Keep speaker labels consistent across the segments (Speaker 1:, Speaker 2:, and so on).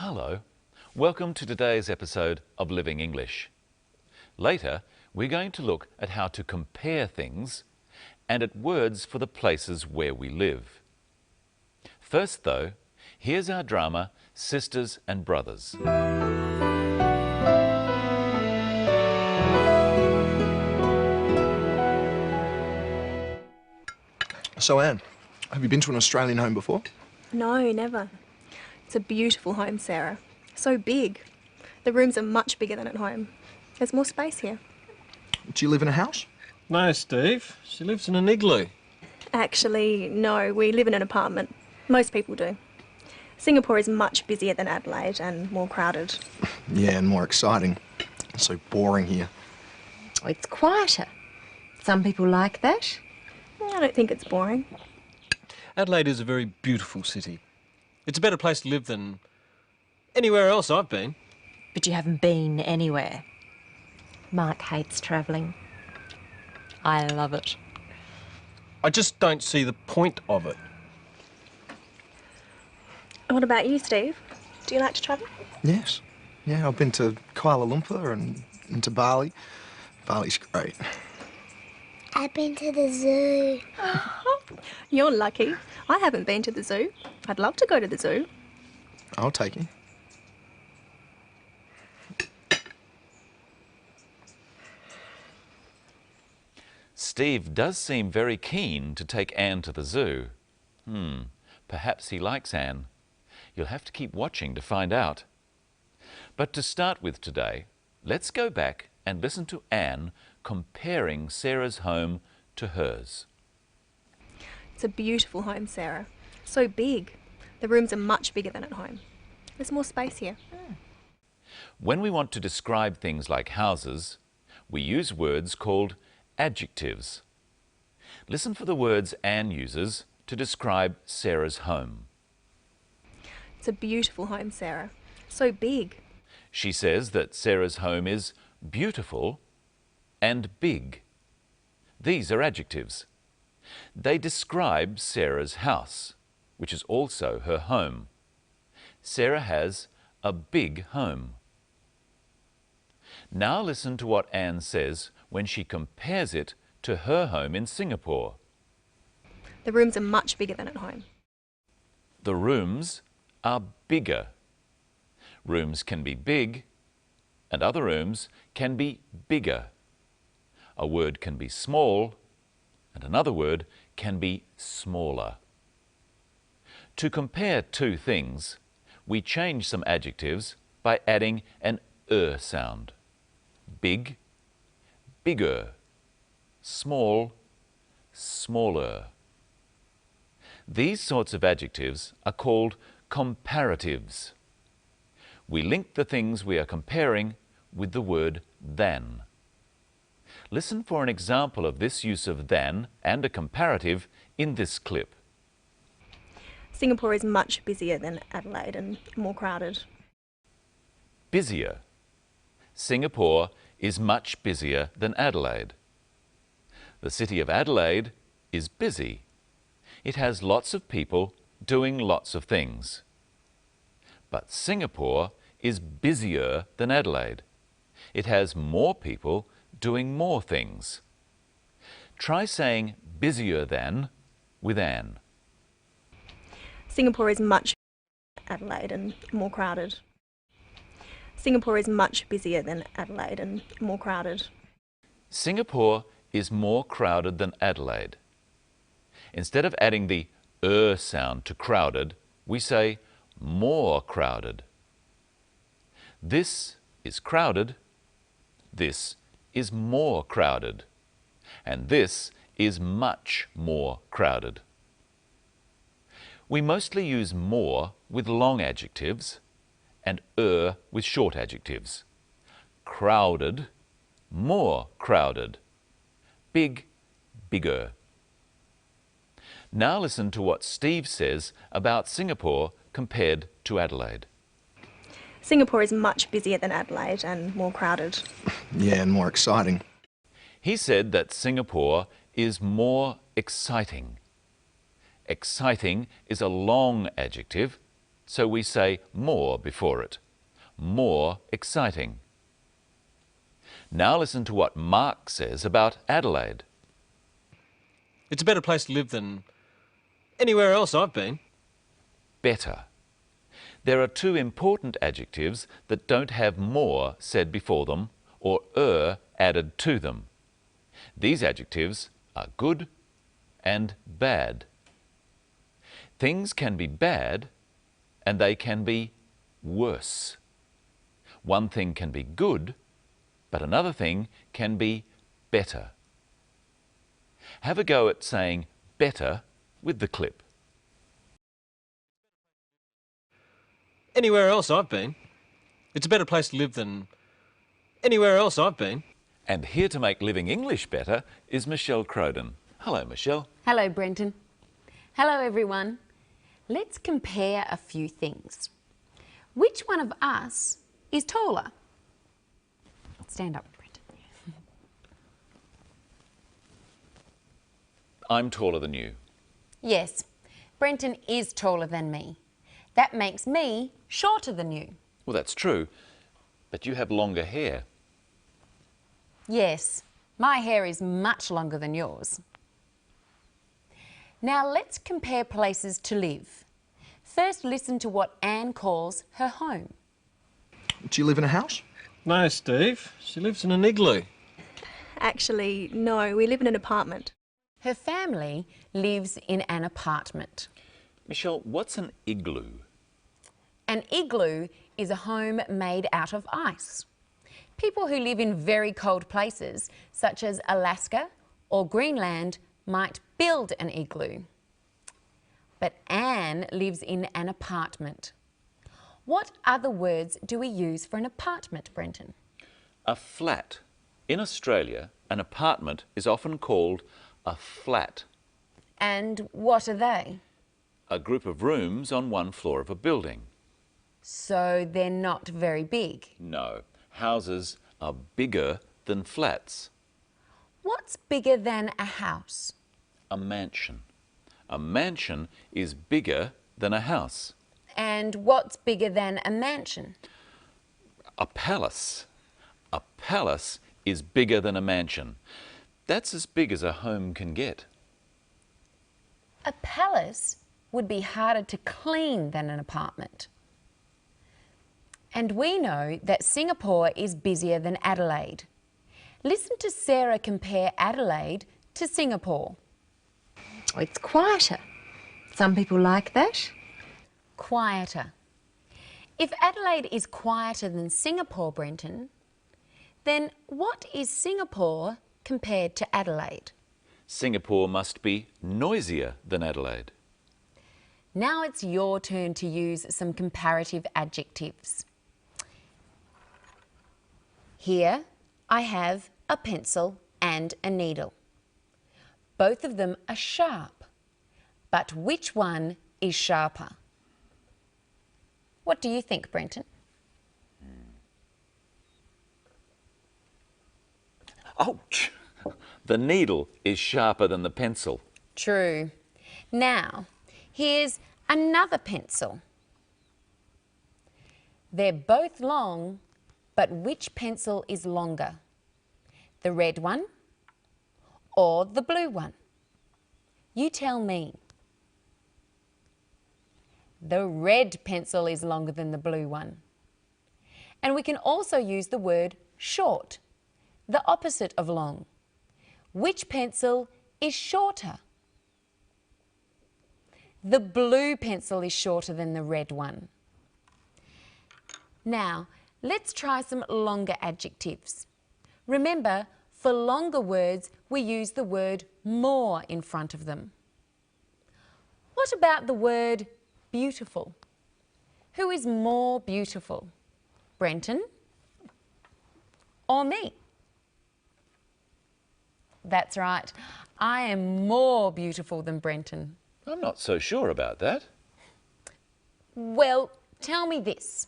Speaker 1: Hello, welcome to today's episode of Living English. Later, we're going to look at how to compare things and at words for the places where we live. First though, here's our drama, Sisters and Brothers.
Speaker 2: So Anne, have you been to an Australian home before?
Speaker 3: No, never. It's a beautiful home, Sarah. So big. The rooms are much bigger than at home. There's more space here.
Speaker 2: Do you live in a house?
Speaker 4: No, Steve. She lives in an igloo.
Speaker 3: Actually, no, we live in an apartment. Most people do. Singapore is much busier than Adelaide and more crowded.
Speaker 2: Yeah, and more exciting. It's so boring here.
Speaker 5: It's quieter. Some people like that.
Speaker 3: I don't think it's boring.
Speaker 4: Adelaide is a very beautiful city. It's a better place to live than anywhere else I've been.
Speaker 5: But you haven't been anywhere. Mark hates travelling. I love it.
Speaker 4: I just don't see the point of it.
Speaker 3: What about you, Steve? Do you like to travel?
Speaker 2: Yes. Yeah, I've been to Kuala Lumpur and to Bali. Bali's great.
Speaker 6: I've been to the zoo.
Speaker 3: You're lucky. I haven't been to the zoo. I'd love to go to the zoo.
Speaker 2: I'll take you.
Speaker 1: Steve does seem very keen to take Anne to the zoo. Perhaps he likes Anne. You'll have to keep watching to find out. But to start with today, let's go back and listen to Anne comparing Sarah's home to hers.
Speaker 3: It's a beautiful home, Sarah. So big. The rooms are much bigger than at home. There's more space here.
Speaker 1: When we want to describe things like houses, we use words called adjectives. Listen for the words Anne uses to describe Sarah's home.
Speaker 3: It's a beautiful home, Sarah. So big.
Speaker 1: She says that Sarah's home is beautiful and big. These are adjectives. They describe Sarah's house, which is also her home. Sarah has a big home. Now listen to what Anne says when she compares it to her home in Singapore.
Speaker 3: The rooms are much bigger than at home.
Speaker 1: The rooms are bigger. Rooms can be big, and other rooms can be bigger. A word can be small, and another word can be smaller. To compare two things, we change some adjectives by adding an sound. Big, bigger. Small, smaller. These sorts of adjectives are called comparatives. We link the things we are comparing with the word than. Listen for an example of this use of than and a comparative in this clip.
Speaker 3: Singapore is much busier than Adelaide and more crowded.
Speaker 1: Busier. Singapore is much busier than Adelaide. The city of Adelaide is busy. It has lots of people doing lots of things. But Singapore is busier than Adelaide. It has more people doing more things. Try saying busier than with Anne.
Speaker 3: Singapore is much busier than Adelaide and more crowded. Singapore is much busier than Adelaide and more crowded.
Speaker 1: Singapore is more crowded than Adelaide. Instead of adding the sound to crowded, we say more crowded. This is crowded, this is more crowded, and this is much more crowded. We mostly use more with long adjectives and with short adjectives. Crowded, more crowded. Big, bigger. Now listen to what Steve says about Singapore compared to Adelaide.
Speaker 3: Singapore is much busier than Adelaide and more crowded.
Speaker 2: Yeah, and more exciting.
Speaker 1: He said that Singapore is more exciting. Exciting is a long adjective. so we say more before it. More exciting. Now listen to what Mark says about Adelaide.
Speaker 4: It's a better place to live than anywhere else I've been.
Speaker 1: Better. There are two important adjectives that don't have more said before them or added to them. These adjectives are good and bad. Things can be bad and they can be worse. One thing can be good, but another thing can be better. Have a go at saying better with the clip.
Speaker 4: Anywhere else I've been. It's a better place to live than anywhere else I've been.
Speaker 1: And here to make living English better is Michelle Crowden. Hello, Michelle.
Speaker 7: Hello, Brenton. Hello, everyone. Let's compare a few things. Which one of us is taller? Stand up, Brenton.
Speaker 1: I'm taller than you.
Speaker 7: Yes, Brenton is taller than me. That makes me shorter than you.
Speaker 1: Well, that's true, but you have longer hair.
Speaker 7: Yes, my hair is much longer than yours. Now let's compare places to live. First, listen to what Anne calls her home.
Speaker 2: Do you live in a house?
Speaker 4: No, Steve. She lives in an igloo.
Speaker 3: Actually, no, we live in an apartment.
Speaker 7: Her family lives in an apartment.
Speaker 1: Michelle, what's an igloo?
Speaker 7: An igloo is a home made out of ice. People who live in very cold places, such as Alaska or Greenland, might build an igloo. But Anne lives in an apartment. What other words do we use for an apartment, Brenton?
Speaker 1: A flat. In Australia, an apartment is often called a flat.
Speaker 7: And what are they?
Speaker 1: A group of rooms on one floor of a building.
Speaker 7: So they're not very big.
Speaker 1: No, houses are bigger than flats.
Speaker 7: What's bigger than a house?
Speaker 1: A mansion. A mansion is bigger than a house.
Speaker 7: And what's bigger than a mansion?
Speaker 1: A palace. A palace is bigger than a mansion. That's as big as a home can get.
Speaker 7: A palace would be harder to clean than an apartment. And we know that Singapore is busier than Adelaide. Listen to Sarah compare Adelaide to Singapore.
Speaker 5: It's quieter. Some people like that.
Speaker 7: Quieter. If Adelaide is quieter than Singapore, Brenton, then what is Singapore compared to Adelaide?
Speaker 1: Singapore must be noisier than Adelaide.
Speaker 7: Now it's your turn to use some comparative adjectives. Here I have a pencil and a needle. Both of them are sharp, but which one is sharper? What do you think, Brenton?
Speaker 1: Ouch! The needle is sharper than the pencil.
Speaker 7: True. Now, here's another pencil. They're both long, but which pencil is longer? The red one or the blue one? You tell me. The red pencil is longer than the blue one. And we can also use the word short, the opposite of long. Which pencil is shorter? The blue pencil is shorter than the red one. Now, let's try some longer adjectives. Remember, for longer words, we use the word more in front of them. What about the word beautiful? Who is more beautiful? Brenton or me? That's right. I am more beautiful than Brenton.
Speaker 1: I'm not so sure about that.
Speaker 7: Well, tell me this.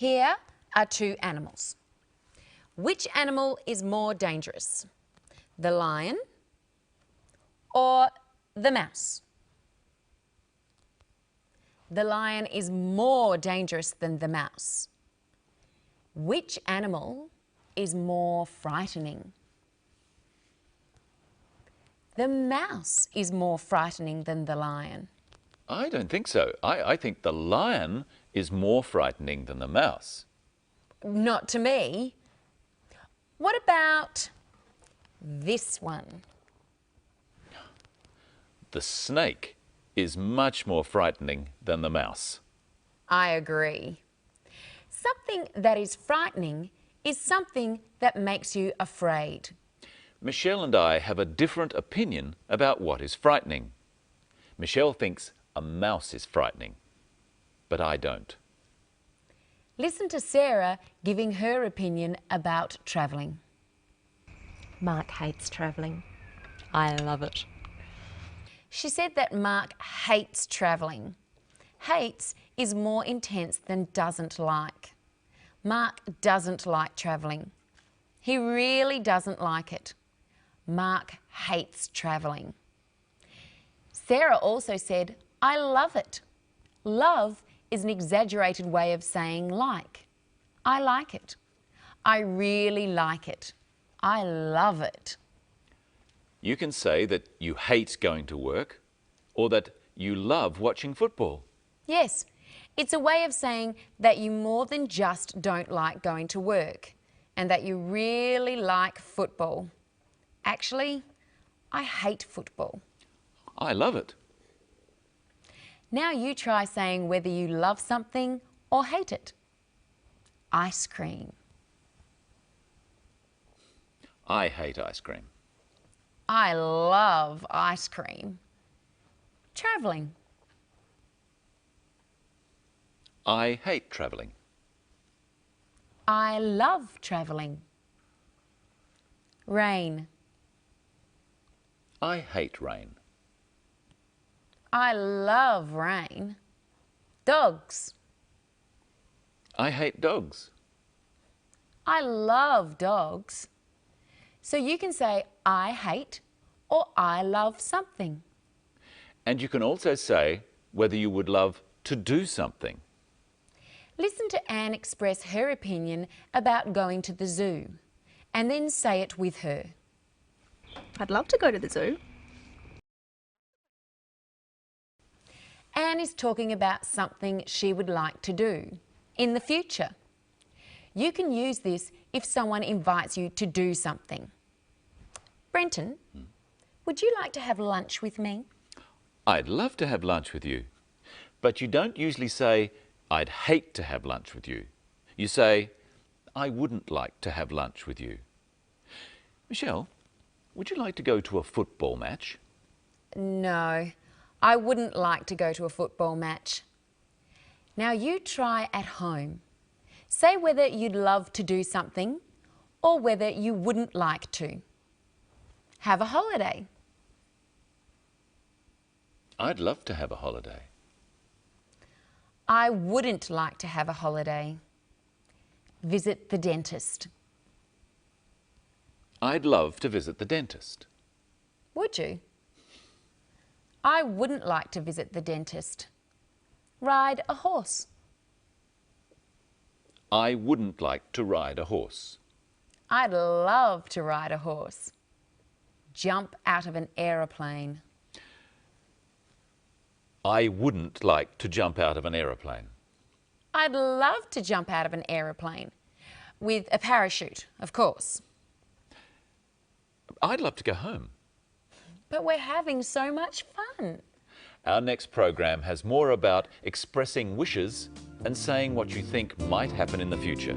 Speaker 7: Here are two animals. Which animal is more dangerous? The lion or the mouse? The lion is more dangerous than the mouse. Which animal is more frightening? The mouse is more frightening than the lion.
Speaker 1: I don't think so. I think the lion is more frightening than the mouse.
Speaker 7: Not to me. What about this one?
Speaker 1: The snake is much more frightening than the mouse.
Speaker 7: I agree. Something that is frightening is something that makes you afraid.
Speaker 1: Michelle and I have a different opinion about what is frightening. Michelle thinks a mouse is frightening, but I don't.
Speaker 7: Listen to Sarah giving her opinion about travelling.
Speaker 5: Mark hates travelling. I love it.
Speaker 7: She said that Mark hates travelling. Hates is more intense than doesn't like. Mark doesn't like travelling. He really doesn't like it. Mark hates travelling. Sarah also said, I love it. Love is an exaggerated way of saying like. I like it. I really like it. I love it.
Speaker 1: You can say that you hate going to work or that you love watching football.
Speaker 7: Yes, it's a way of saying that you more than just don't like going to work and that you really like football. Actually, I hate football.
Speaker 1: I love it.
Speaker 7: Now you try saying whether you love something or hate it. Ice cream.
Speaker 1: I hate ice cream.
Speaker 7: I love ice cream. Travelling.
Speaker 1: I hate travelling.
Speaker 7: I love travelling. Rain.
Speaker 1: I hate rain.
Speaker 7: I love rain. Dogs.
Speaker 1: I hate dogs.
Speaker 7: I love dogs. So you can say I hate or I love something.
Speaker 1: And you can also say whether you would love to do something.
Speaker 7: Listen to Anne express her opinion about going to the zoo and then say it with her.
Speaker 3: I'd love to go to the zoo.
Speaker 7: Anne is talking about something she would like to do in the future. You can use this if someone invites you to do something. Brenton, would you like to have lunch with me?
Speaker 1: I'd love to have lunch with you. But you don't usually say, I'd hate to have lunch with you. You say, I wouldn't like to have lunch with you. Michelle, would you like to go to a football match?
Speaker 7: No, I wouldn't like to go to a football match. Now you try at home. Say whether you'd love to do something or whether you wouldn't like to. Have a holiday.
Speaker 1: I'd love to have a holiday.
Speaker 7: I wouldn't like to have a holiday. Visit the dentist.
Speaker 1: I'd love to visit the dentist.
Speaker 7: Would you? I wouldn't like to visit the dentist. Ride a horse.
Speaker 1: I wouldn't like to ride a horse.
Speaker 7: I'd love to ride a horse. Jump out of an aeroplane.
Speaker 1: I wouldn't like to jump out of an aeroplane.
Speaker 7: I'd love to jump out of an aeroplane. With a parachute, of course.
Speaker 1: I'd love to go home.
Speaker 7: But we're having so much fun.
Speaker 1: Our next program has more about expressing wishes and saying what you think might happen in the future.